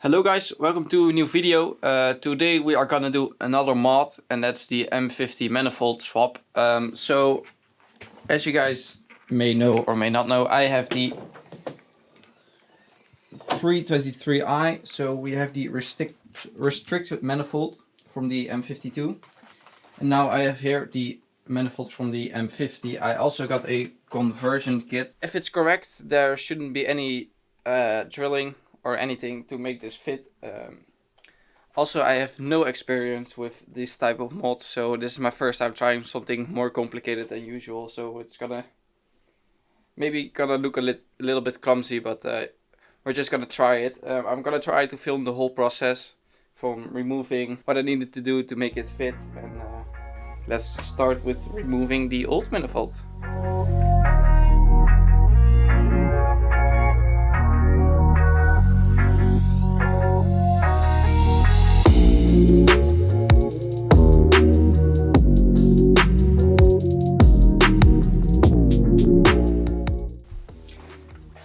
Hello guys, welcome to a new video. Today we are gonna do another mod, and that's the M50 Manifold swap. So as you guys may know or may not know, I have the 323i, so we have the restricted manifold from the M52, and now I have here the manifold from the M50. I also got a conversion kit. If it's correct, there shouldn't be any drilling or anything to make this fit. Also, I have no experience with this type of mods, so this is my first time trying something more complicated than usual, so it's gonna look a little bit clumsy, but we're just gonna try it. I'm gonna try to film the whole process from removing what I needed to do to make it fit, and let's start with removing the old manifold.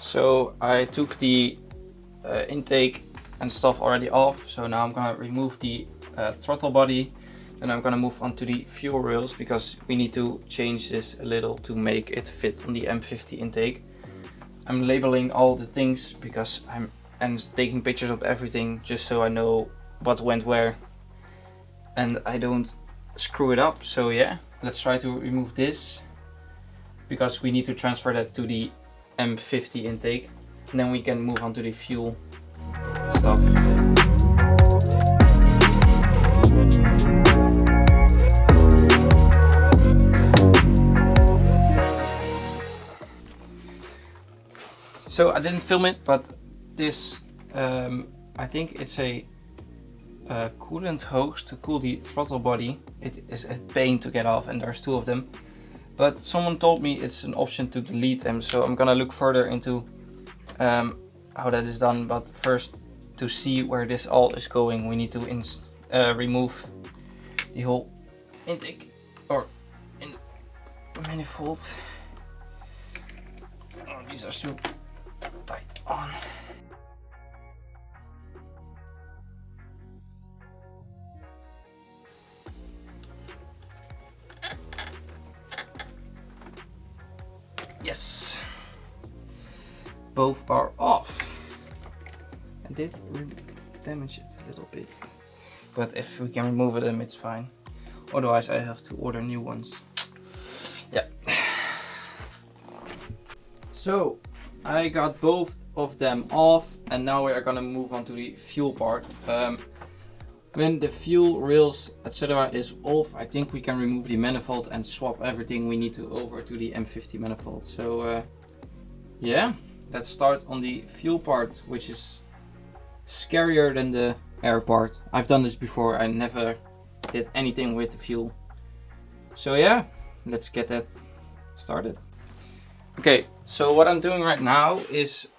So I took the intake and stuff already off, so now I'm gonna remove the throttle body, and I'm gonna move on to the fuel rails because we need to change this a little to make it fit on the M50 intake. I'm labeling all the things because I'm taking pictures of everything just so I know what went where and I don't screw it up. So yeah, let's try to remove this because we need to transfer that to the M50 intake, and then we can move on to the fuel stuff. So I didn't film it, but this I think it's a coolant hose to cool the throttle body. It is a pain to get off, and there's two of them. But someone told me it's an option to delete them, so I'm gonna look further into how that is done. But first, to see where this all is going, we need to remove the whole intake or manifold. Oh, these are so tight on. Yes, both are off. I did damage it a little bit, but if we can remove them, it's fine. Otherwise, I have to order new ones. Yeah. So I got both of them off, and now we are gonna move on to the fuel part. When the fuel rails etc. is off, I think we can remove the manifold and swap everything we need to over to the M50 manifold. So yeah, let's start on the fuel part, which is scarier than the air part. I've done this before, I never did anything with the fuel. So yeah, let's get that started. Okay, so what I'm doing right now is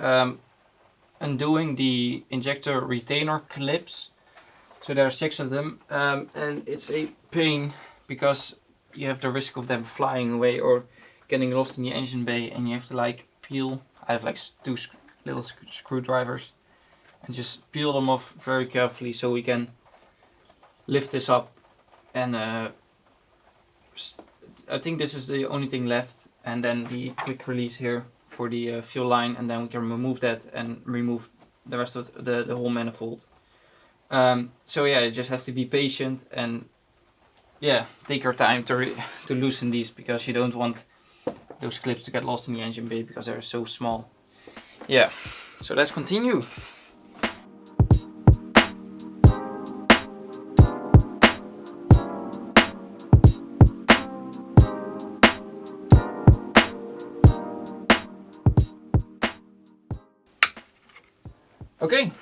undoing the injector retainer clips. So there are 6 of them, and it's a pain because you have the risk of them flying away or getting lost in the engine bay, and you have to like peel. I have like 2 little screwdrivers, and just peel them off very carefully so we can lift this up. And I think this is the only thing left, and then the quick release here for the fuel line, and then we can remove that and remove the rest of the whole manifold. So yeah, you just have to be patient and yeah, take your time to loosen these, because you don't want those clips to get lost in the engine bay because they're so small. Yeah, so let's continue. Okay,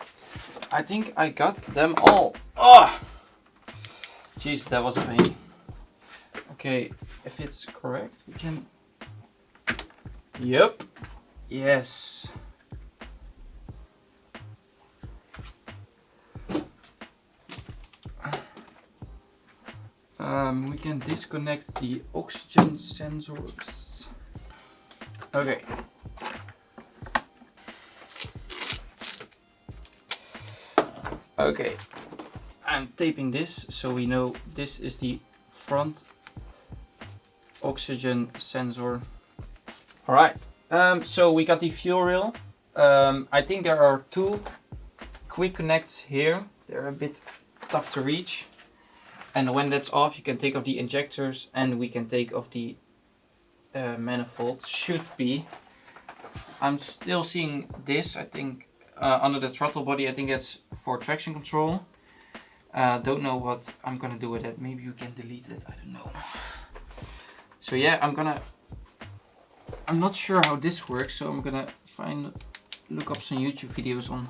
I think I got them all. Oh, jeez, that was a pain. Okay, if it's correct, we can. Yep. Yes. We can disconnect the oxygen sensors. Okay. Okay, I'm taping this so we know this is the front oxygen sensor. Alright, so we got the fuel rail. I think there are two quick connects here. They're a bit tough to reach. And when that's off, you can take off the injectors and we can take off the manifold. Should be. I'm still seeing this, I think, under the throttle body. I think that's for traction control. Don't know what I'm gonna do with it. Maybe you can delete it, I don't know. So yeah, I'm not sure how this works, so I'm gonna look up some YouTube videos on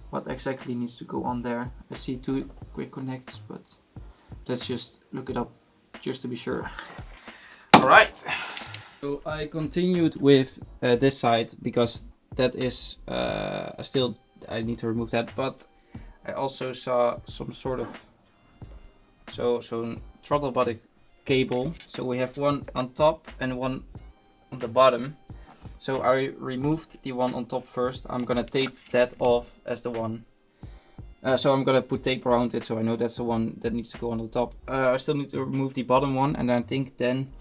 what exactly needs to go on there. I see two quick connects, but let's just look it up just to be sure. Alright, so I continued with this side because that is I need to remove that, but I also saw some sort of some throttle body cable. So we have one on top and one on the bottom. So I removed the one on top first. I'm gonna tape that off as the one. So I'm gonna put tape around it so I know that's the one that needs to go on the top. I still need to remove the bottom one, and I think then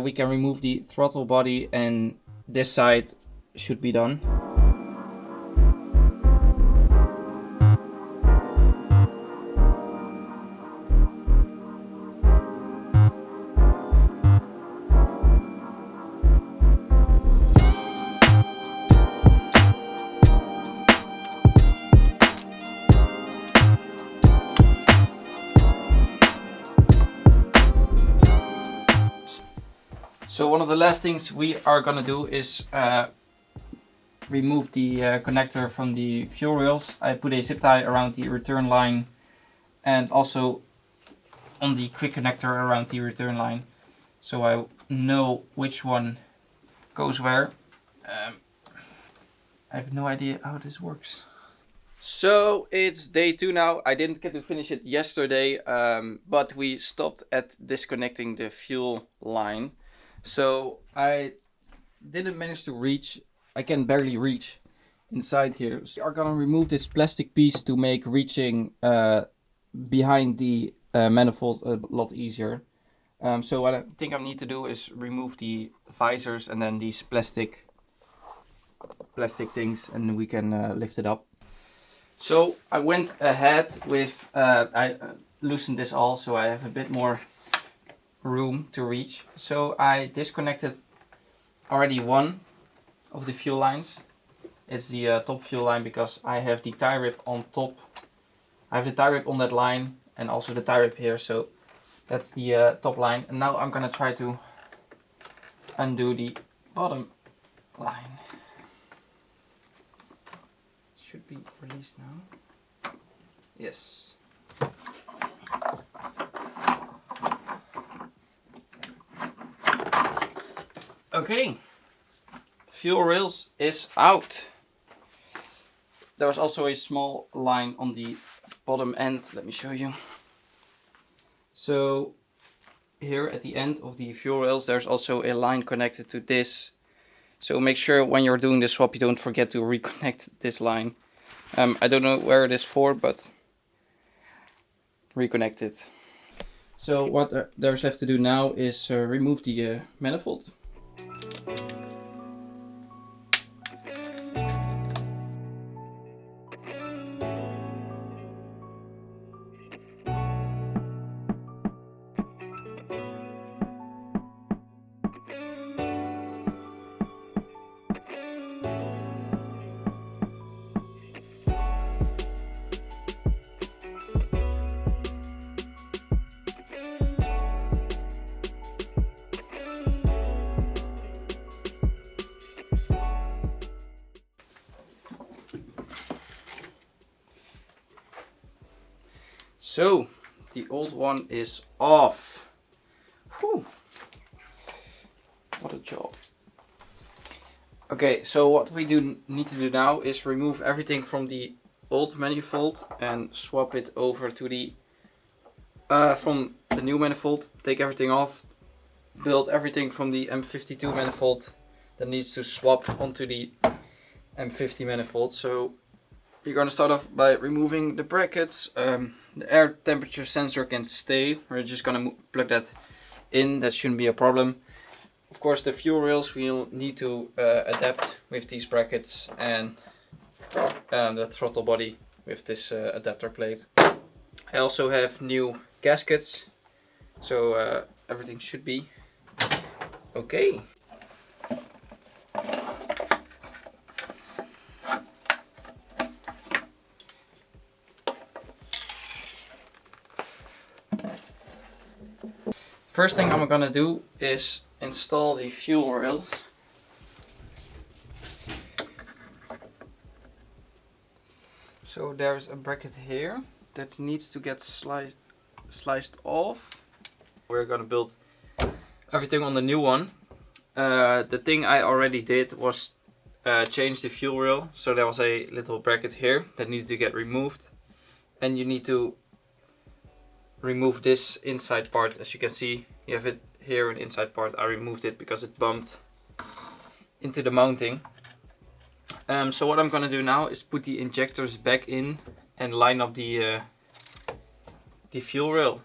we can remove the throttle body and this side should be done. So one of the last things we are gonna do is remove the connector from the fuel rails. I put a zip tie around the return line and also on the quick connector around the return line, so I know which one goes where. I have no idea how this works. So it's day 2 now. I didn't get to finish it yesterday, but we stopped at disconnecting the fuel line. So I didn't manage to reach, I can barely reach inside here. So we are gonna remove this plastic piece to make reaching behind the manifold a lot easier. So what I think I need to do is remove the visors and then these plastic things, and we can lift it up. So I went ahead with, I loosened this all so I have a bit more room to reach. So I disconnected already one of the fuel lines. It's the top fuel line because I have the tie rip on top. I have the tie rip on that line and also the tie rip here, so that's the top line. And now I'm gonna try to undo the bottom line. Should be released now. Yes. Okay, fuel rails is out. There was also a small line on the bottom end. Let me show you. So here at the end of the fuel rails, there's also a line connected to this. So make sure when you're doing the swap, you don't forget to reconnect this line. I don't know where it is for, but reconnect it. So what there's left to do now is remove the manifold. So the old one is off. Whew. What a job. Okay, so what we need to do now is remove everything from the old manifold and swap it over to the from the new manifold. Take everything off, build everything from the M52 manifold that needs to swap onto the M50 manifold. So You're gonna start off by removing the brackets. The air temperature sensor can stay. We're just gonna plug that in. That shouldn't be a problem. Of course, the fuel rails we'll need to adapt with these brackets, and the throttle body with this adapter plate. I also have new gaskets, so everything should be okay. First thing I'm gonna do is install the fuel rails. So there's a bracket here that needs to get sliced off. We're gonna build everything on the new one. The thing I already did was change the fuel rail. So there was a little bracket here that needed to get removed. And you need to remove this inside part. As you can see, you have it here, an inside part. I removed it because it bumped into the mounting. So what I'm gonna do now is put the injectors back in and line up the fuel rail.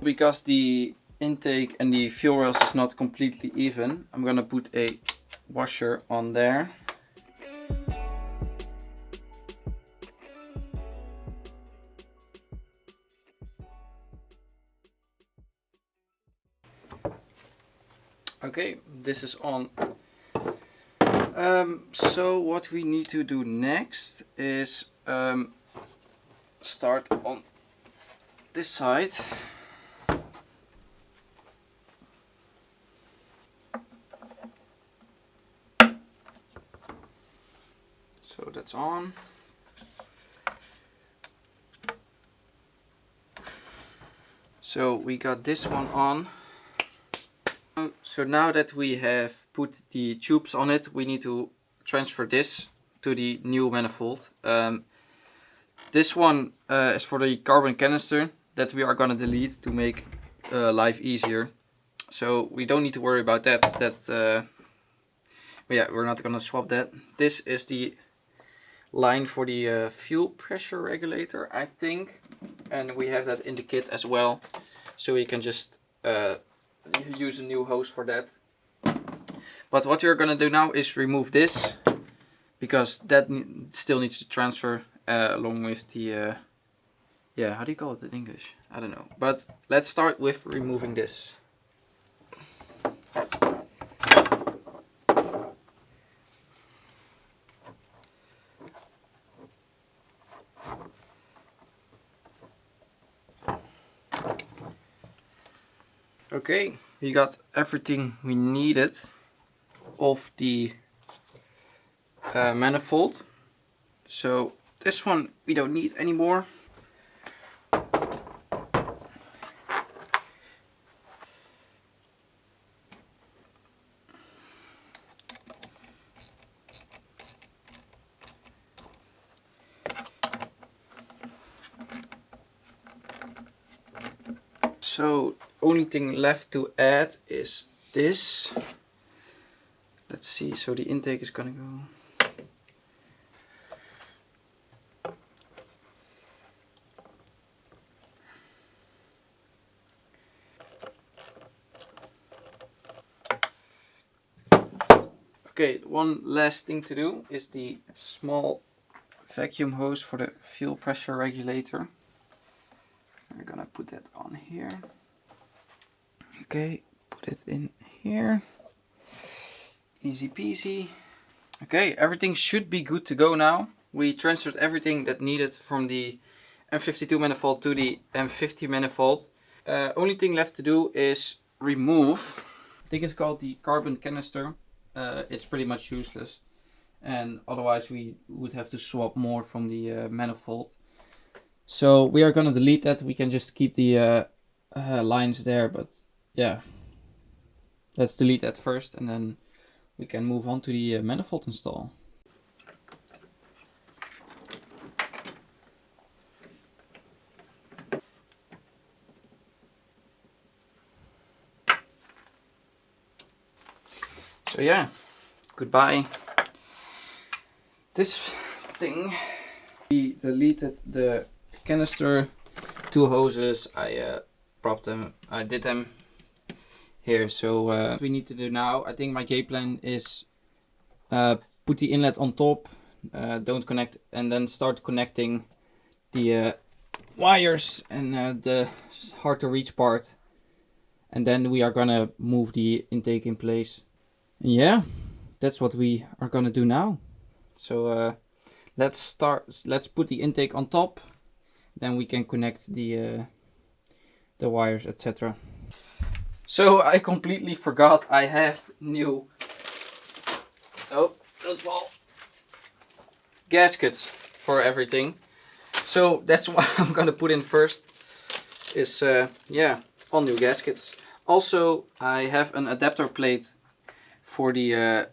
Because the intake and the fuel rails is not completely even, I'm gonna put a washer on there. Okay, this is on. So what we need to do next is start on this side. So that's on. So we got this one on. So now that we have put the tubes on it, we need to transfer this to the new manifold. This one is for the carbon canister that we are gonna delete to make life easier. So we don't need to worry about that. Yeah, we're not gonna swap that. This is the line for the fuel pressure regulator, I think, and we have that in the kit as well. So we can just use a new hose for that. But what you're gonna do now is remove this, because that still needs to transfer along with the yeah, how do you call it in English? I don't know. But let's start with removing this. Okay, we got everything we needed of the manifold. So this one we don't need anymore. So only thing left to add is this. Let's see, so the intake is gonna go. Okay, one last thing to do is the small vacuum hose for the fuel pressure regulator. We're gonna put that on here. Okay, put it in here. Easy peasy. Okay, everything should be good to go now. We transferred everything that needed from the M52 manifold to the M50 manifold. Only thing left to do is remove, I think it's called the carbon canister. It's pretty much useless, and otherwise we would have to swap more from the manifold. So we are gonna delete that. We can just keep the lines there, but yeah, let's delete that first, and then we can move on to the manifold install. So yeah, goodbye this thing. We deleted the canister, 2 hoses. I propped them, I did them here. So what we need to do now, I think my game plan is put the inlet on top, don't connect, and then start connecting the wires and the hard to reach part, and then we are gonna move the intake in place. And yeah, that's what we are gonna do now. So let's put the intake on top, then we can connect the wires, etc. So I completely forgot I have new, oh, don't fall, gaskets for everything. So that's what I'm gonna put in first, is yeah, all new gaskets. Also, I have an adapter plate for the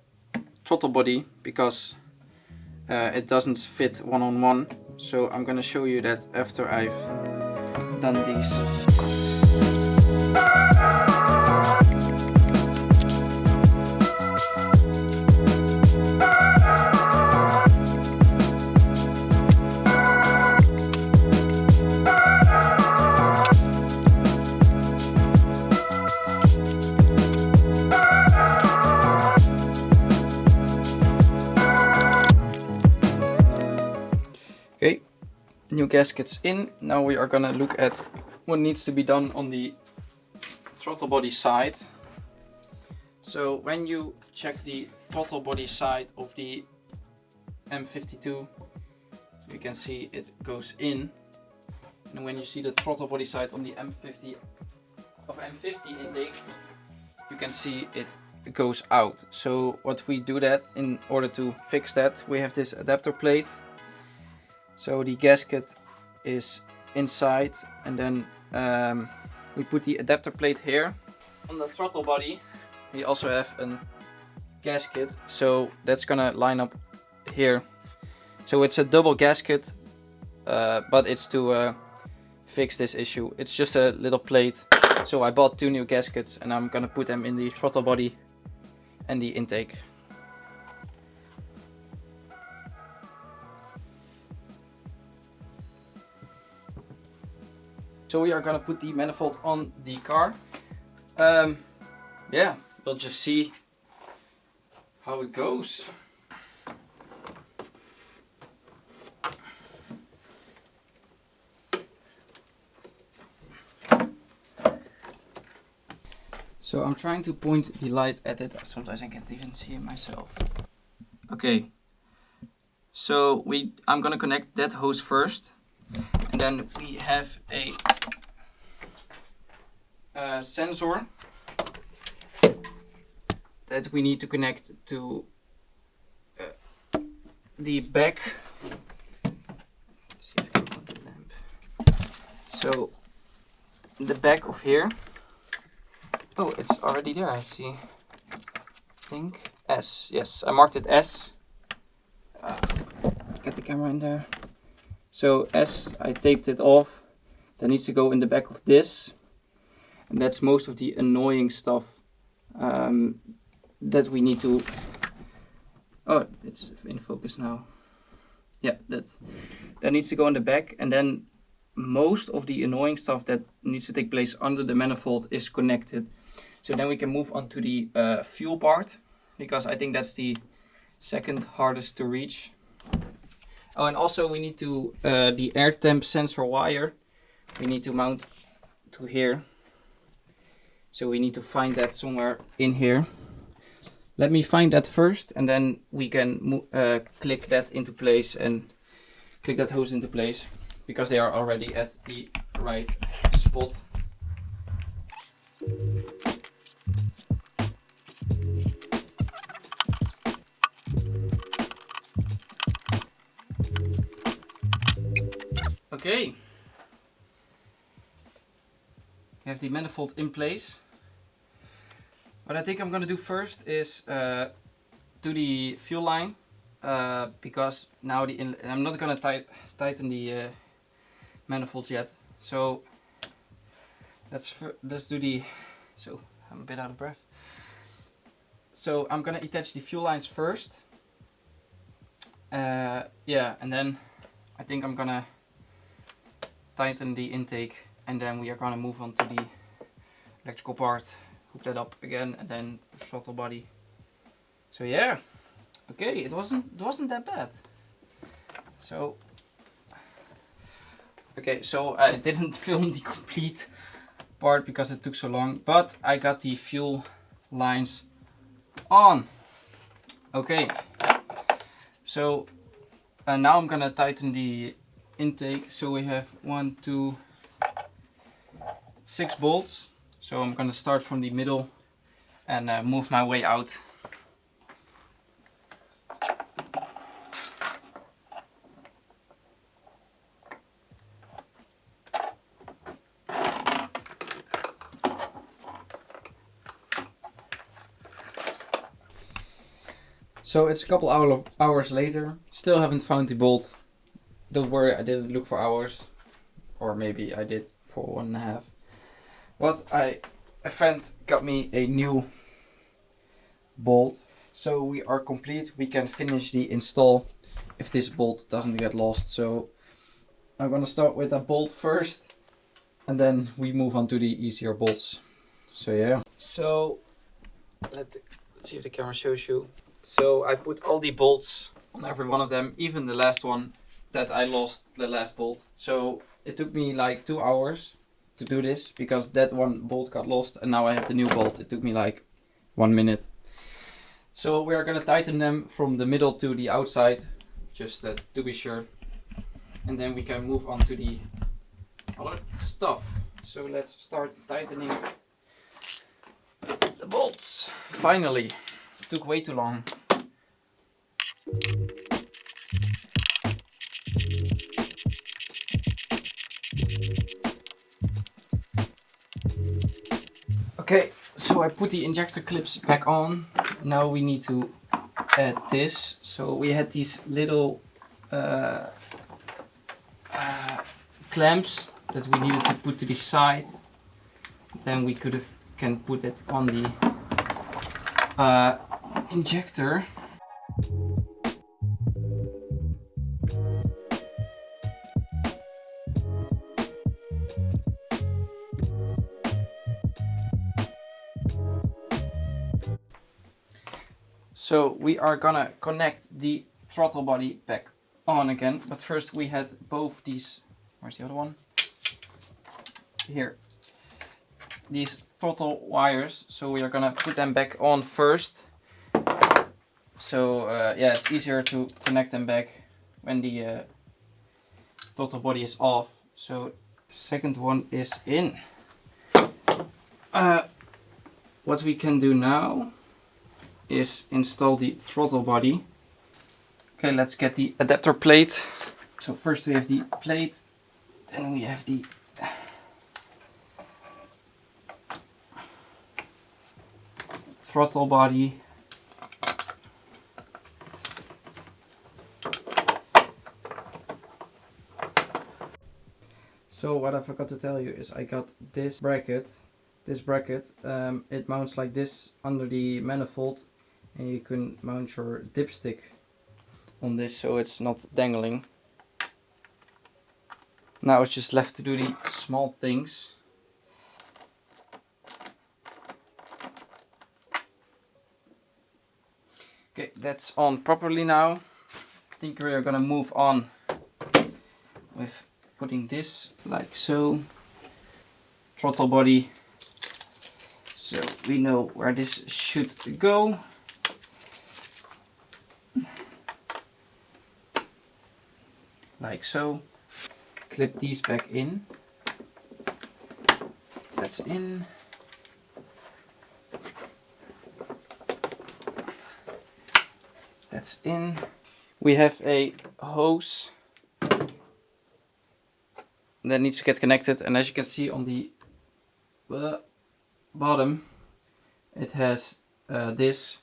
throttle body because it doesn't fit one-on-one. So I'm gonna show you that after I've done these. Okay, new gaskets in. Now we are gonna look at what needs to be done on the throttle body side. So when you check the throttle body side of the M52, you can see it goes in. And when you see the throttle body side on the M50 intake, you can see it goes out. So what we do that, in order to fix that, we have this adapter plate. So the gasket is inside, and then we put the adapter plate here. On the throttle body we also have a gasket, so that's gonna line up here. So it's a double gasket, but it's to fix this issue. It's just a little plate. So I bought 2 new gaskets and I'm gonna put them in the throttle body and the intake. So we are gonna put the manifold on the car. Yeah, we'll just see how it goes. So I'm trying to point the light at it. Sometimes I can't even see it myself. Okay. So I'm gonna connect that hose first. And then we have a sensor that we need to connect to the back. Let's see if I can put the lamp. So the back of here. Oh, it's already there. I see. I think S. Yes, I marked it S. Get the camera in there. So S, I taped it off. That needs to go in the back of this. And that's most of the annoying stuff that we need to... Oh, it's in focus now. Yeah, that needs to go in the back. And then most of the annoying stuff that needs to take place under the manifold is connected. So then we can move on to the fuel part, because I think that's the second hardest to reach. Oh, and also we need to, the air temp sensor wire, we need to mount to here. So we need to find that somewhere in here. Let me find that first, and then we can click that into place and click that hose into place, because they are already at the right spot. Okay, we have the manifold in place. What I think I'm gonna do first is do the fuel line, because now I'm not gonna tighten the manifold yet. So let's do the. So I'm a bit out of breath. So I'm gonna attach the fuel lines first. Yeah, and then I think I'm gonna tighten the intake, and then we are gonna move on to the electrical part, hook that up again, and then throttle body. So yeah, okay, it wasn't that bad. So okay, so I didn't film the complete part because it took so long, but I got the fuel lines on. Okay, so now I'm gonna tighten the intake. So we have 1, 2, 6 bolts. So I'm gonna start from the middle and move my way out. So it's a couple hours later. Still haven't found the bolt. Don't worry, I didn't look for hours, or maybe I did for 1.5. But a friend got me a new bolt. So we are complete. We can finish the install if this bolt doesn't get lost. So I'm gonna start with a bolt first, and then we move on to the easier bolts. So yeah. So let's see if the camera shows you. So I put all the bolts on every one of them, even the last one that I lost, the last bolt. So it took me like 2 hours to do this because that one bolt got lost, and now I have the new bolt. It took me like 1 minute. So we are gonna tighten them from the middle to the outside, just to be sure. And then we can move on to the other stuff. So let's start tightening the bolts. Finally, took way too long. Okay, so I put the injector clips back on. Now we need to add this. So we had these little clamps that we needed to put to the side. Then we can put it on the injector. So we are gonna connect the throttle body back on again, but first we had both these, where's the other one? Here. These throttle wires, so we are gonna put them back on first. So yeah, it's easier to connect them back when the throttle body is off. So second one is in. What we can do now is install the throttle body. Okay, let's get the adapter plate. So first we have the plate, then we have the throttle body. So what I forgot to tell you is I got this bracket. It mounts like this under the manifold, and you can mount your dipstick on this so it's not dangling. Now it's just left to do the small things. Okay, that's on properly now. I think we are gonna move on with putting this like so. Throttle body. So we know where this should go. Like so. Clip these back in. That's in. That's in. We have a hose that needs to get connected, and as you can see on the bottom it has this.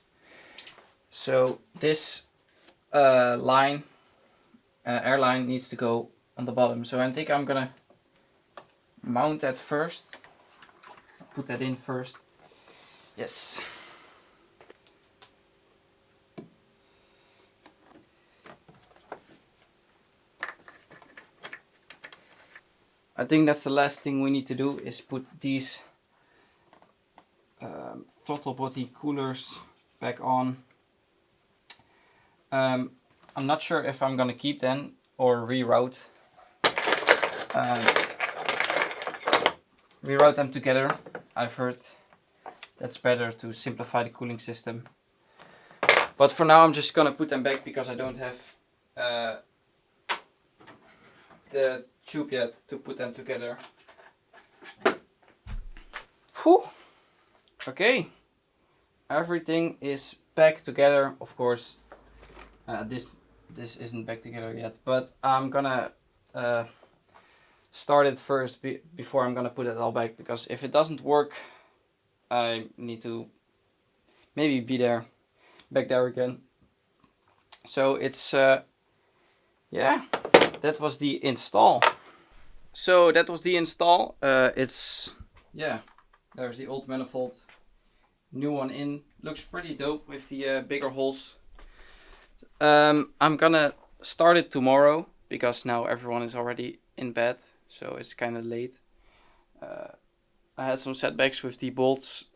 So this line, air line, needs to go on the bottom. So I think I'm gonna mount that first. Put that in first. Yes. I think that's the last thing we need to do is put these throttle body coolers back on. I'm not sure if I'm gonna keep them or reroute. Reroute them together. I've heard that's better to simplify the cooling system. But for now I'm just gonna put them back because I don't have the tube yet to put them together. Whew. Okay, everything is back together. Of course, this isn't back together yet, but I'm gonna start it first before I'm gonna put it all back, because if it doesn't work, I need to maybe be back there again. So it's yeah, that was the install. So that was the install. It's, yeah, there's the old manifold, new one in. Looks pretty dope with the bigger holes. I'm gonna start it tomorrow because now everyone is already in bed, so it's kind of late. I had some setbacks with the bolts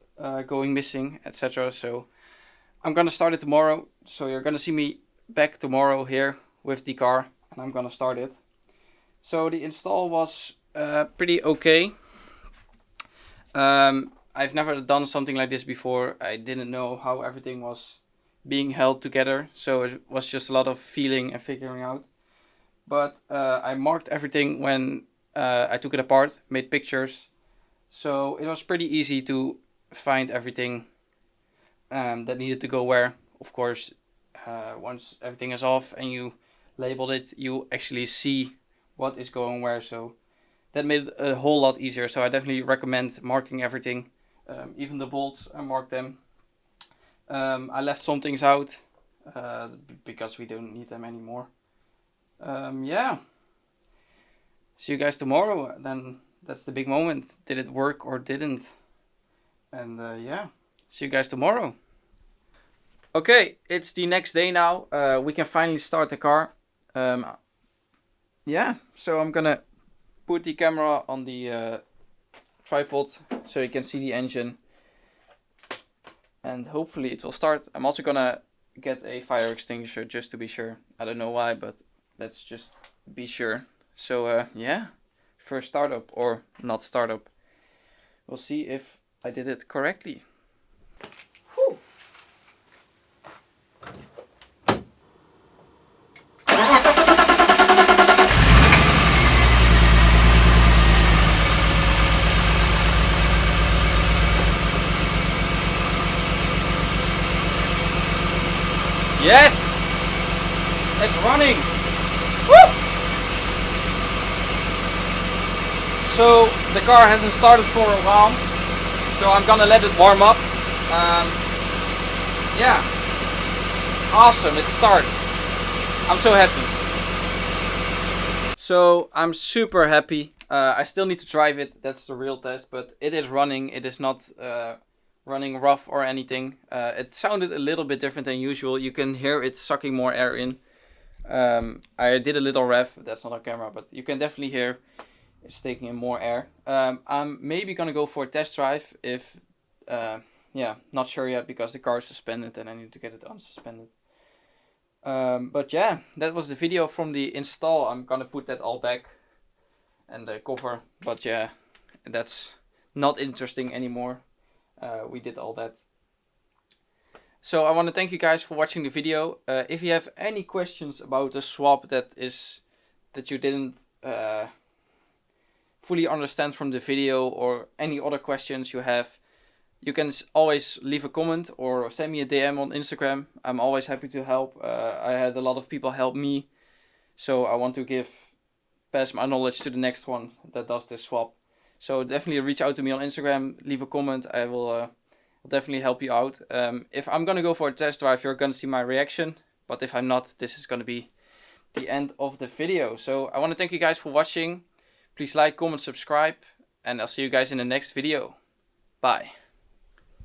going missing, etc. So I'm gonna start it tomorrow. So you're gonna see me back tomorrow here with the car, and I'm gonna start it. So the install was pretty okay. I've never done something like this before. I didn't know how everything was being held together, so it was just a lot of feeling and figuring out. But I marked everything when I took it apart, made pictures, so it was pretty easy to find everything that needed to go where. Of course, once everything is off and you labeled it, you actually see what is going where, so that made it a whole lot easier. So I definitely recommend marking everything. Even the bolts, I marked them. I left some things out because we don't need them anymore. Yeah, see you guys tomorrow. Then that's the big moment. Did it work or didn't? And yeah, see you guys tomorrow. Okay, it's the next day now. We can finally start the car. Yeah, so I'm gonna put the camera on the tripod so you can see the engine, and hopefully it will start. I'm also gonna get a fire extinguisher just to be sure. I don't know why, but let's just be sure. So yeah, first startup or not startup. We'll see if I did it correctly. Whew. Yes! It's running! Woo! So the car hasn't started for a while, so I'm gonna let it warm up. Yeah, awesome, it starts. I'm so happy. So I'm super happy. I still need to drive it, that's the real test, but it is running. It is not running rough or anything. It sounded a little bit different than usual. You can hear it sucking more air in. I did a little rev, that's not on camera, but you can definitely hear it's taking in more air. I'm maybe gonna go for a test drive if, yeah, not sure yet because the car is suspended and I need to get it unsuspended. But yeah, that was the video from the install. I'm gonna put that all back and the cover, but yeah, that's not interesting anymore. We did all that. So I want to thank you guys for watching the video. If you have any questions about the swap that you didn't fully understand from the video, or any other questions you have, you can always leave a comment or send me a DM on Instagram. I'm always happy to help. I had a lot of people help me, so I want to pass my knowledge to the next one that does this swap. So definitely reach out to me on Instagram, leave a comment. I will definitely help you out. If I'm gonna go for a test drive, you're gonna see my reaction. But if I'm not, this is gonna be the end of the video. So I want to thank you guys for watching. Please like, comment, subscribe, and I'll see you guys in the next video. Bye.